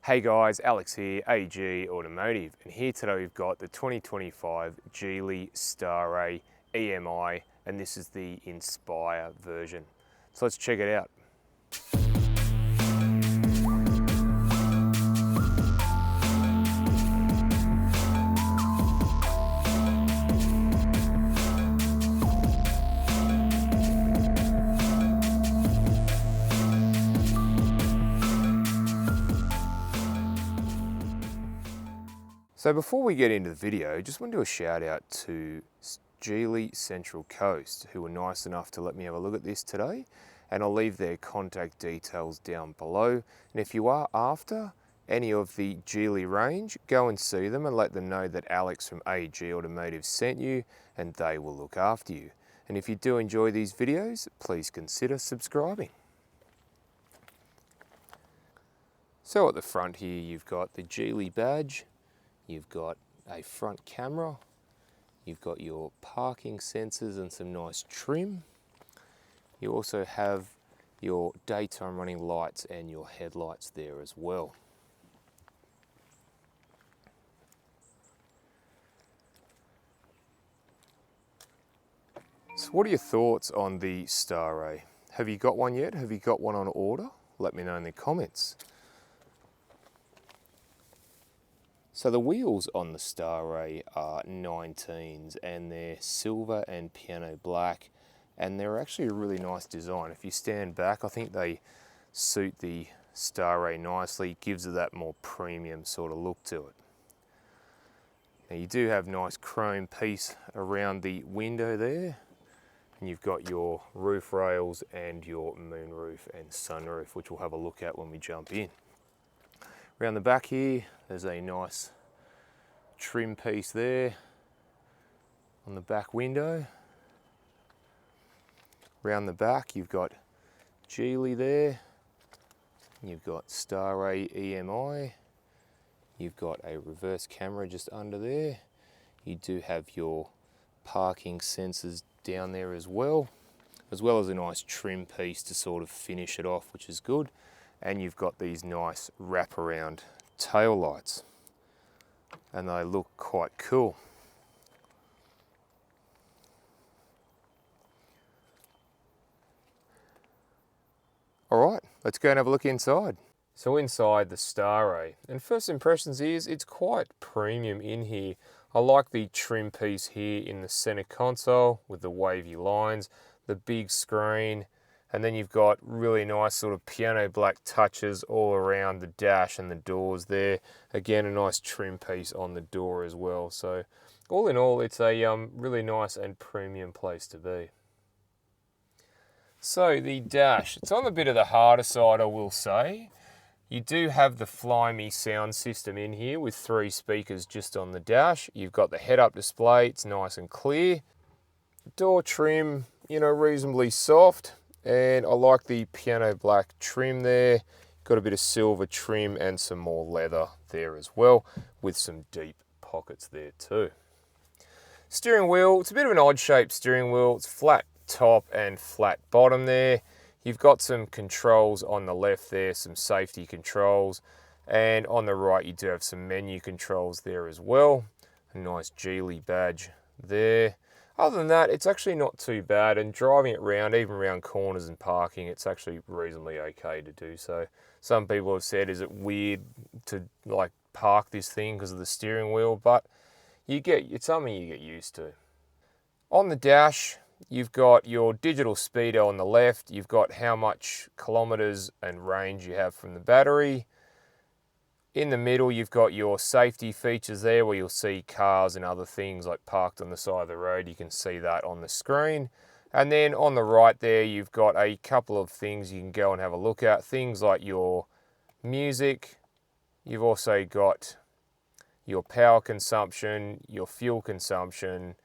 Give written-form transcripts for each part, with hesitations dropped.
Hey guys, Alex here, AG Automotive, and here today we've got the 2025 Geely STARRAY EMI, and this is the Inspire version. So let's check it out. So before we get into the video, just want to do a shout out to Geely Central Coast, who were nice enough to let me have a look at this today, and I'll leave their contact details down below. And if you are after any of the Geely range, go and see them and let them know that Alex from AG Automotive sent you, and they will look after you. And if you do enjoy these videos, please consider subscribing. So at the front here, you've got the Geely badge. You've got a front camera, you've got your parking sensors and some nice trim. You also have your daytime running lights and your headlights there as well. So what are your thoughts on the STARRAY? Have you got one yet? Have you got one on order? Let me know in the comments. So the wheels on the STARRAY are 19s and they're silver and piano black, and they're actually a really nice design. If you stand back, I think they suit the STARRAY nicely, gives it that more premium sort of look to it. Now you do have nice chrome piece around the window there, and you've got your roof rails and your moonroof and sunroof, which we'll have a look at when we jump in. Around the back here, there's a nice trim piece there on the back window. Around the back, you've got Geely there. You've got STARRAY EMI. You've got a reverse camera just under there. You do have your parking sensors down there as well as a nice trim piece to sort of finish it off, which is good. And you've got these nice wraparound tail lights, and they look quite cool. All right, let's go and have a look inside. So inside the STARRAY, and first impressions is it's quite premium in here. I like the trim piece here in the center console with the wavy lines, the big screen, and then you've got really nice sort of piano black touches all around the dash and the doors there. Again, a nice trim piece on the door as well. So all in all, it's a really nice and premium place to be. So the dash, it's on a bit of the harder side, I will say. You do have the Fly Me sound system in here with 3 speakers just on the dash. You've got the head-up display, it's nice and clear. Door trim, you know, reasonably soft. And I like the piano black trim there. Got a bit of silver trim and some more leather there as well, with some deep pockets there too. Steering wheel, it's a bit of an odd shaped steering wheel. It's flat top and flat bottom there. You've got some controls on the left there, some safety controls. And on the right, you do have some menu controls there as well. A nice Geely badge there. Other than that, it's actually not too bad, and driving it around, even around corners and parking, it's actually reasonably okay to do so. Some people have said, is it weird to like park this thing because of the steering wheel? But it's something you get used to. On the dash, you've got your digital speedo on the left. You've got how much kilometers and range you have from the battery. In the middle, you've got your safety features there where you'll see cars and other things like parked on the side of the road. You can see that on the screen. And then on the right there, you've got a couple of things you can go and have a look at. Things like your music. You've also got your power consumption, your fuel consumption,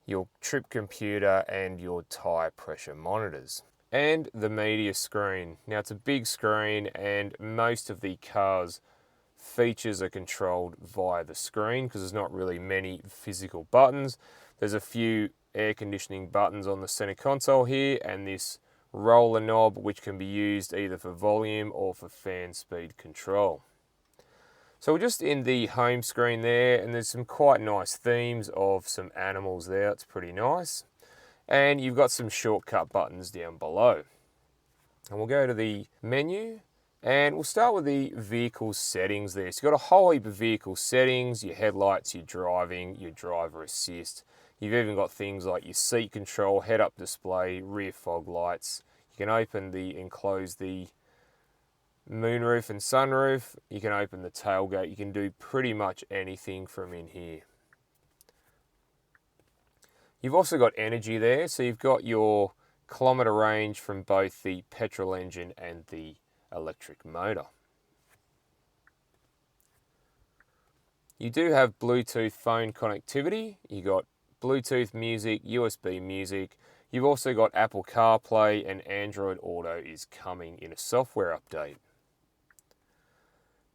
your trip computer, and your tire pressure monitors. And the media screen. Now it's a big screen, and most of the cars features are controlled via the screen because there's not really many physical buttons. There's a few air conditioning buttons on the center console here, and this roller knob which can be used either for volume or for fan speed control. So we're just in the home screen there, and there's some quite nice themes of some animals there. It's pretty nice. And you've got some shortcut buttons down below. And we'll go to the menu, and we'll start with the vehicle settings there. So you've got a whole heap of vehicle settings, your headlights, your driving, your driver assist. You've even got things like your seat control, head-up display, rear fog lights. You can open and close the moonroof and sunroof. You can open the tailgate. You can do pretty much anything from in here. You've also got energy there, so you've got your kilometre range from both the petrol engine and the electric motor. You do have Bluetooth phone connectivity. You got Bluetooth music, USB music. You've also got Apple CarPlay, and Android Auto is coming in a software update.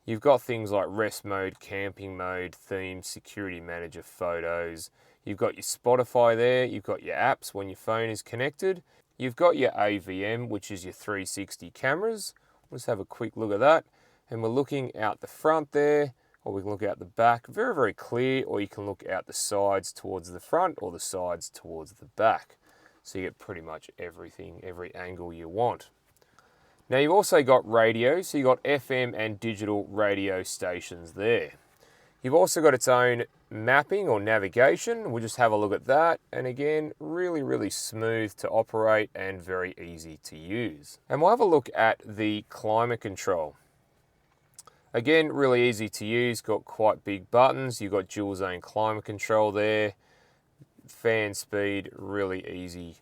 You've got things like rest mode, camping mode, theme, security manager, photos. You've got your Spotify there. You've got your apps when your phone is connected. You've got your AVM, which is your 360 cameras. Let's have a quick look at that. And we're looking out the front there, or we can look out the back. Very, very clear, or you can look out the sides towards the front or the sides towards the back. So you get pretty much everything, every angle you want. Now you've also got radio, so you've got FM and digital radio stations there. You've also got its own mapping or navigation. We'll just have a look at that. And again, really, really smooth to operate and very easy to use. And we'll have a look at the climate control. Again, really easy to use, got quite big buttons. You've got dual zone climate control there. Fan speed, really easy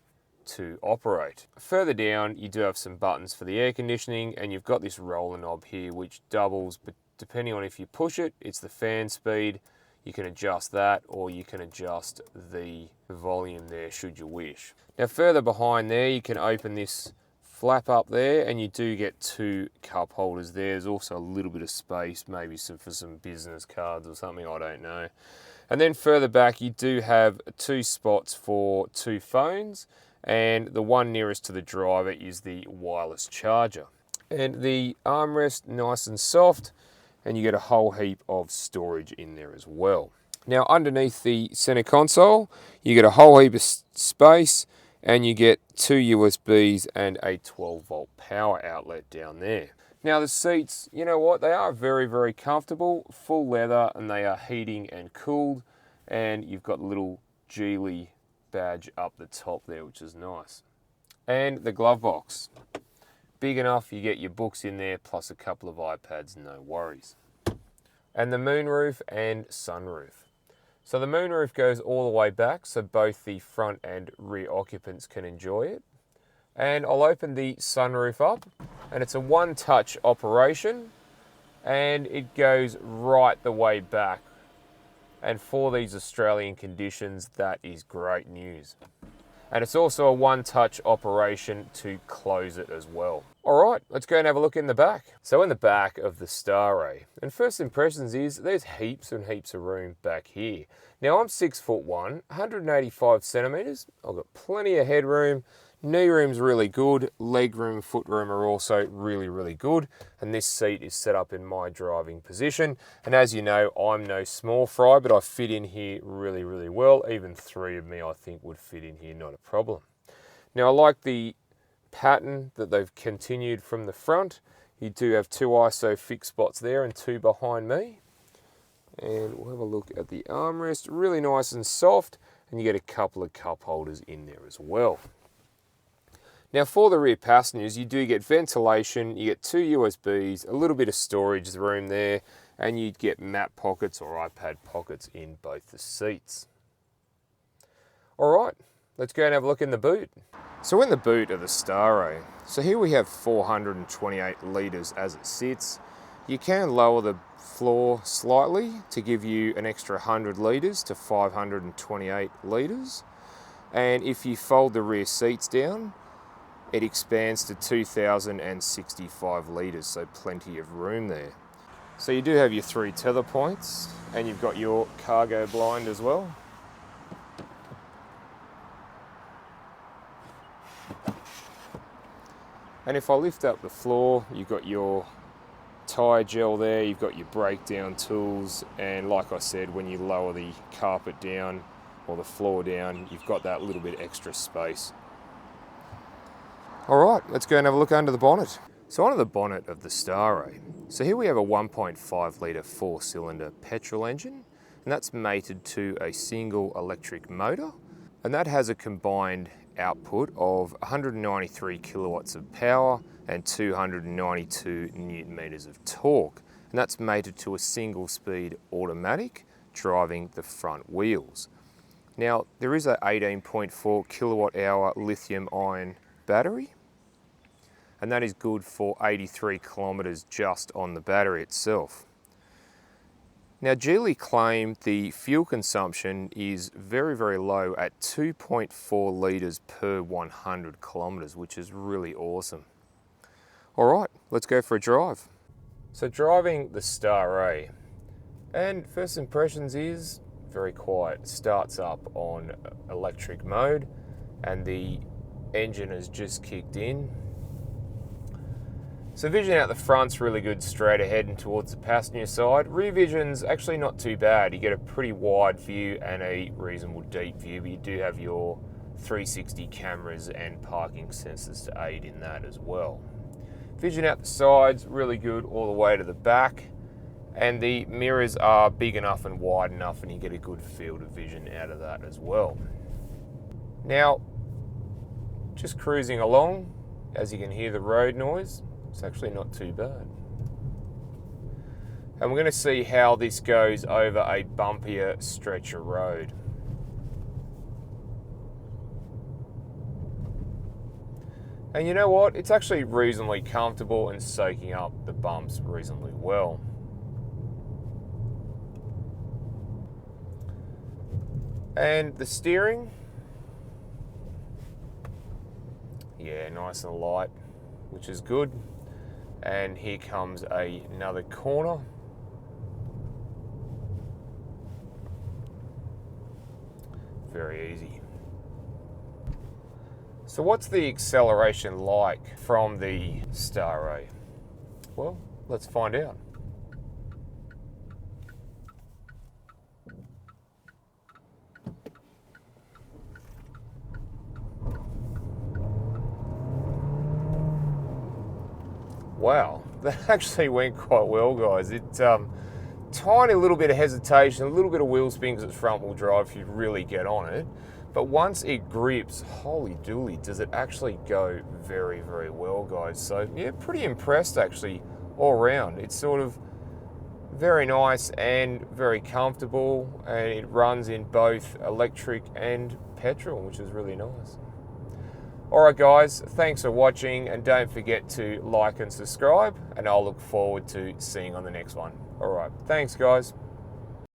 to operate. Further down, you do have some buttons for the air conditioning, and you've got this roller knob here which doubles, but depending on if you push it, it's the fan speed. You can adjust that, or you can adjust the volume there should you wish. Now further behind there, you can open this flap up there, and you do get two cup holders there. There's also a little bit of space, maybe for some business cards or something, I don't know. And then further back, you do have two spots for two phones, and the one nearest to the driver is the wireless charger. And the armrest, nice and soft, and you get a whole heap of storage in there as well. Now underneath the center console, you get a whole heap of space, and you get two USBs and a 12-volt power outlet down there. Now the seats, you know what, they are very, very comfortable, full leather, and they are heating and cooled, and you've got a little Geely badge up the top there, which is nice. And the glove box, big enough, you get your books in there, plus a couple of iPads, no worries. And the moonroof and sunroof. So the moonroof goes all the way back, so both the front and rear occupants can enjoy it. And I'll open the sunroof up, and it's a one-touch operation, and it goes right the way back. And for these Australian conditions, that is great news. And it's also a one-touch operation to close it as well. All right, let's go and have a look in the back. So in the back of the STARRAY, and first impressions is there's heaps and heaps of room back here. Now I'm 6'1", 185 centimeters. I've got plenty of headroom. Knee room's really good. Leg room, foot room are also really, really good. And this seat is set up in my driving position. And as you know, I'm no small fry, but I fit in here really, really well. Even three of me, I think, would fit in here, not a problem. Now I like the pattern that they've continued from the front. You do have two ISO fixed spots there and two behind me. And we'll have a look at the armrest. Really nice and soft. And you get a couple of cup holders in there as well. Now for the rear passengers, you do get ventilation, you get two USBs, a little bit of storage room there, and you get map pockets or iPad pockets in both the seats. All right, let's go and have a look in the boot. So in the boot of the STARRAY, so here we have 428 litres as it sits. You can lower the floor slightly to give you an extra 100 litres to 528 litres. And if you fold the rear seats down, it expands to 2,065 litres, so plenty of room there. So you do have your three tether points, and you've got your cargo blind as well. And if I lift up the floor, you've got your tyre gel there, you've got your breakdown tools, and like I said, when you lower the carpet down or the floor down, you've got that little bit extra space. All right, let's go and have a look under the bonnet. So under the bonnet of the STARRAY, so here we have a 1.5 litre 4-cylinder petrol engine, and that's mated to a single electric motor, and that has a combined output of 193 kilowatts of power and 292 newton meters of torque, and that's mated to a single speed automatic driving the front wheels. Now there is a 18.4 kilowatt hour lithium ion battery, and that is good for 83 kilometers just on the battery itself. Now Geely claim the fuel consumption is very, very low at 2.4 litres per 100 kilometres, which is really awesome. All right, let's go for a drive. So driving the STARRAY, and first impressions is very quiet. It starts up on electric mode and the engine has just kicked in. So vision out the front's really good straight ahead and towards the passenger side. Rear vision's actually not too bad. You get a pretty wide view and a reasonable deep view, but you do have your 360 cameras and parking sensors to aid in that as well. Vision out the sides, really good all the way to the back, and the mirrors are big enough and wide enough, and you get a good field of vision out of that as well. Now, just cruising along, as you can hear the road noise, it's actually not too bad. And we're going to see how this goes over a bumpier stretch of road. And you know what? It's actually reasonably comfortable and soaking up the bumps reasonably well. And the steering, yeah, nice and light, which is good. And here comes another corner. Very easy. So what's the acceleration like from the STARRAY? Well, let's find out. Wow, that actually went quite well, guys. Tiny little bit of hesitation, a little bit of wheel spin because it's front wheel drive if you really get on it. But once it grips, holy dooly, does it actually go very, very well, guys. So yeah, pretty impressed actually all around. It's sort of very nice and very comfortable, and it runs in both electric and petrol, which is really nice. Alright guys, thanks for watching, and don't forget to like and subscribe, and I'll look forward to seeing you on the next one. Alright, thanks guys.